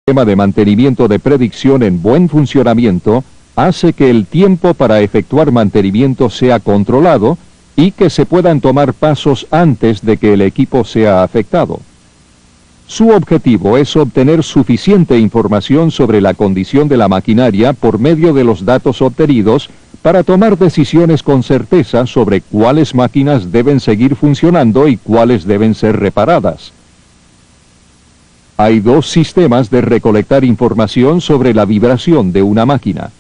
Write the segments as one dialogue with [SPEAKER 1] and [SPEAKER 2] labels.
[SPEAKER 1] sistema de mantenimiento de predicción en buen funcionamiento hace que el tiempo para efectuar mantenimiento sea controlado y que se puedan tomar pasos antes de que el equipo sea afectado. Su objetivo es obtener suficiente información sobre la condición de la maquinaria por medio de los datos obtenidos para tomar decisiones con certeza sobre cuáles máquinas deben seguir funcionando y cuáles deben ser reparadas. Hay dos sistemas de recolectar información sobre la vibración de una máquina: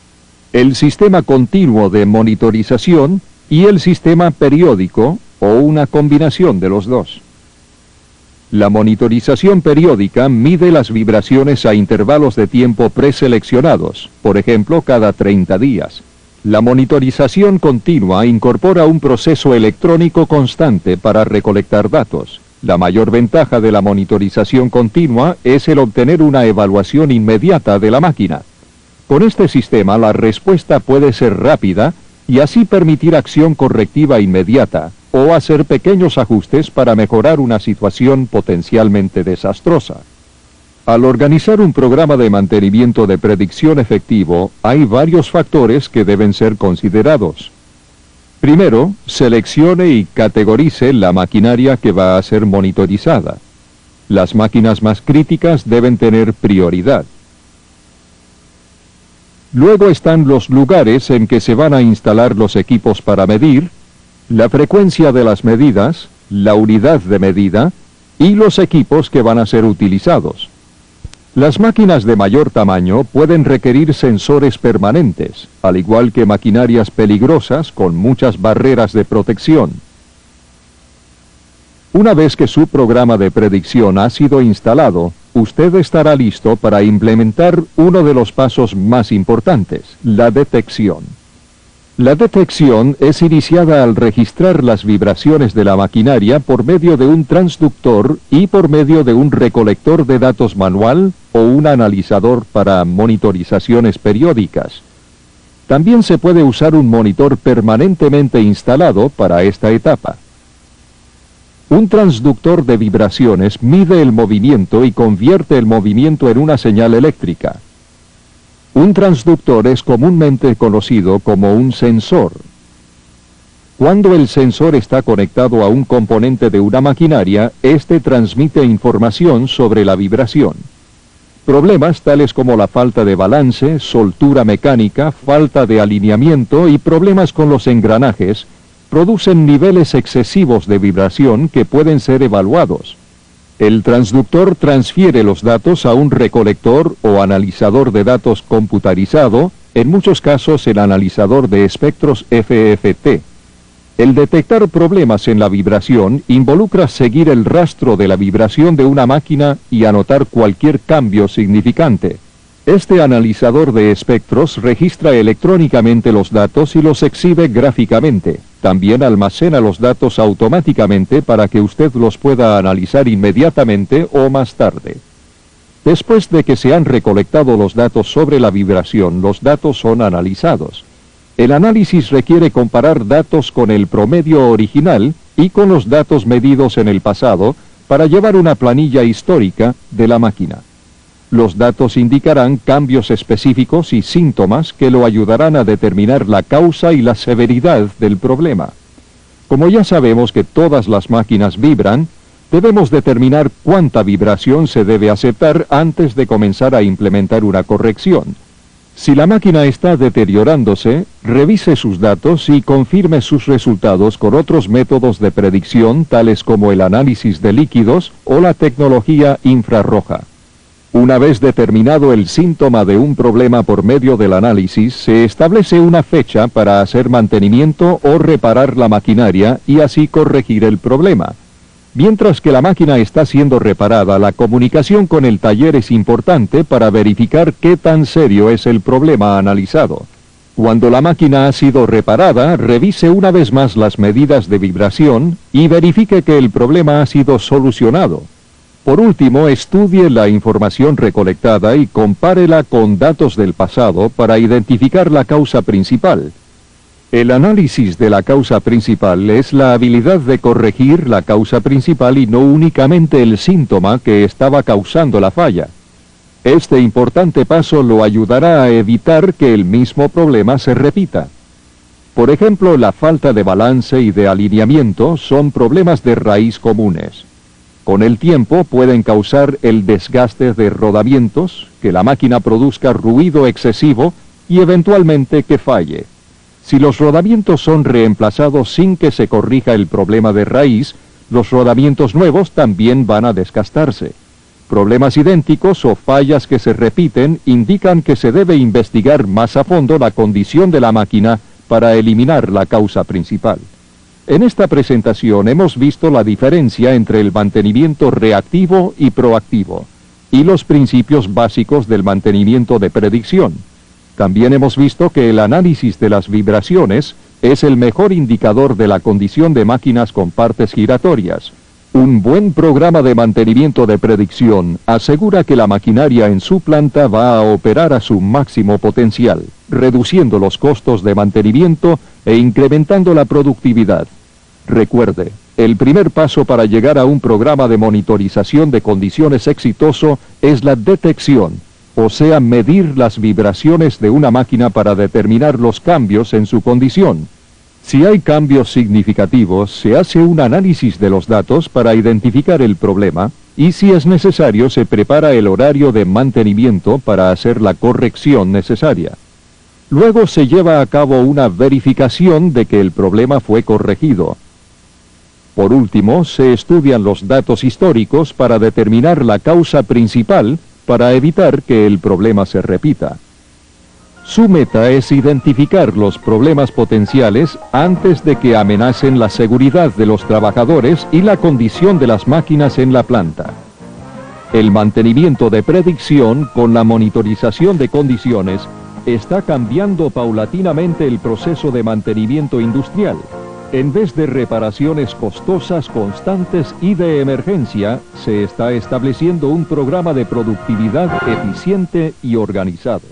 [SPEAKER 1] el sistema continuo de monitorización y el sistema periódico, o una combinación de los dos. La monitorización periódica mide las vibraciones a intervalos de tiempo preseleccionados, por ejemplo, cada 30 días. La monitorización continua incorpora un proceso electrónico constante para recolectar datos. La mayor ventaja de la monitorización continua es el obtener una evaluación inmediata de la máquina. Con este sistema, la respuesta puede ser rápida y así permitir acción correctiva inmediata, o hacer pequeños ajustes para mejorar una situación potencialmente desastrosa. Al organizar un programa de mantenimiento de predicción efectivo, hay varios factores que deben ser considerados. Primero, seleccione y categorice la maquinaria que va a ser monitorizada. Las máquinas más críticas deben tener prioridad. Luego están los lugares en que se van a instalar los equipos para medir, la frecuencia de las medidas, la unidad de medida y los equipos que van a ser utilizados. Las máquinas de mayor tamaño pueden requerir sensores permanentes, al igual que maquinarias peligrosas con muchas barreras de protección. Una vez que su programa de predicción ha sido instalado, usted estará listo para implementar uno de los pasos más importantes: la detección. La detección es iniciada al registrar las vibraciones de la maquinaria por medio de un transductor y por medio de un recolector de datos manual o un analizador para monitorizaciones periódicas. También se puede usar un monitor permanentemente instalado para esta etapa. Un transductor de vibraciones mide el movimiento y convierte el movimiento en una señal eléctrica. Un transductor es comúnmente conocido como un sensor. Cuando el sensor está conectado a un componente de una maquinaria, este transmite información sobre la vibración. Problemas tales como la falta de balance, soltura mecánica, falta de alineamiento y problemas con los engranajes producen niveles excesivos de vibración que pueden ser evaluados. El transductor transfiere los datos a un recolector o analizador de datos computarizado, en muchos casos el analizador de espectros FFT. El detectar problemas en la vibración involucra seguir el rastro de la vibración de una máquina y anotar cualquier cambio significante. Este analizador de espectros registra electrónicamente los datos y los exhibe gráficamente. También almacena los datos automáticamente para que usted los pueda analizar inmediatamente o más tarde. Después de que se han recolectado los datos sobre la vibración, los datos son analizados. El análisis requiere comparar datos con el promedio original y con los datos medidos en el pasado para llevar una planilla histórica de la máquina. Los datos indicarán cambios específicos y síntomas que lo ayudarán a determinar la causa y la severidad del problema. Como ya sabemos que todas las máquinas vibran, debemos determinar cuánta vibración se debe aceptar antes de comenzar a implementar una corrección. Si la máquina está deteriorándose, revise sus datos y confirme sus resultados con otros métodos de predicción tales como el análisis de líquidos o la tecnología infrarroja. Una vez determinado el síntoma de un problema por medio del análisis, se establece una fecha para hacer mantenimiento o reparar la maquinaria y así corregir el problema. Mientras que la máquina está siendo reparada, la comunicación con el taller es importante para verificar qué tan serio es el problema analizado. Cuando la máquina ha sido reparada, revise una vez más las medidas de vibración y verifique que el problema ha sido solucionado. Por último, estudie la información recolectada y compárela con datos del pasado para identificar la causa principal. El análisis de la causa principal es la habilidad de corregir la causa principal y no únicamente el síntoma que estaba causando la falla. Este importante paso lo ayudará a evitar que el mismo problema se repita. Por ejemplo, la falta de balance y de alineamiento son problemas de raíz comunes. Con el tiempo pueden causar el desgaste de rodamientos, que la máquina produzca ruido excesivo y eventualmente que falle. Si los rodamientos son reemplazados sin que se corrija el problema de raíz, los rodamientos nuevos también van a desgastarse. Problemas idénticos o fallas que se repiten indican que se debe investigar más a fondo la condición de la máquina para eliminar la causa principal. En esta presentación hemos visto la diferencia entre el mantenimiento reactivo y proactivo, y los principios básicos del mantenimiento de predicción. También hemos visto que el análisis de las vibraciones es el mejor indicador de la condición de máquinas con partes giratorias. Un buen programa de mantenimiento de predicción asegura que la maquinaria en su planta va a operar a su máximo potencial, reduciendo los costos de mantenimiento e incrementando la productividad. Recuerde, el primer paso para llegar a un programa de monitorización de condiciones exitoso es la detección, o sea, medir las vibraciones de una máquina para determinar los cambios en su condición. Si hay cambios significativos, se hace un análisis de los datos para identificar el problema y si es necesario se prepara el horario de mantenimiento para hacer la corrección necesaria. Luego se lleva a cabo una verificación de que el problema fue corregido. Por último, se estudian los datos históricos para determinar la causa principal para evitar que el problema se repita. Su meta es identificar los problemas potenciales antes de que amenacen la seguridad de los trabajadores y la condición de las máquinas en la planta. El mantenimiento de predicción con la monitorización de condiciones está cambiando paulatinamente el proceso de mantenimiento industrial. En vez de reparaciones costosas, constantes y de emergencia, se está estableciendo un programa de productividad eficiente y organizado.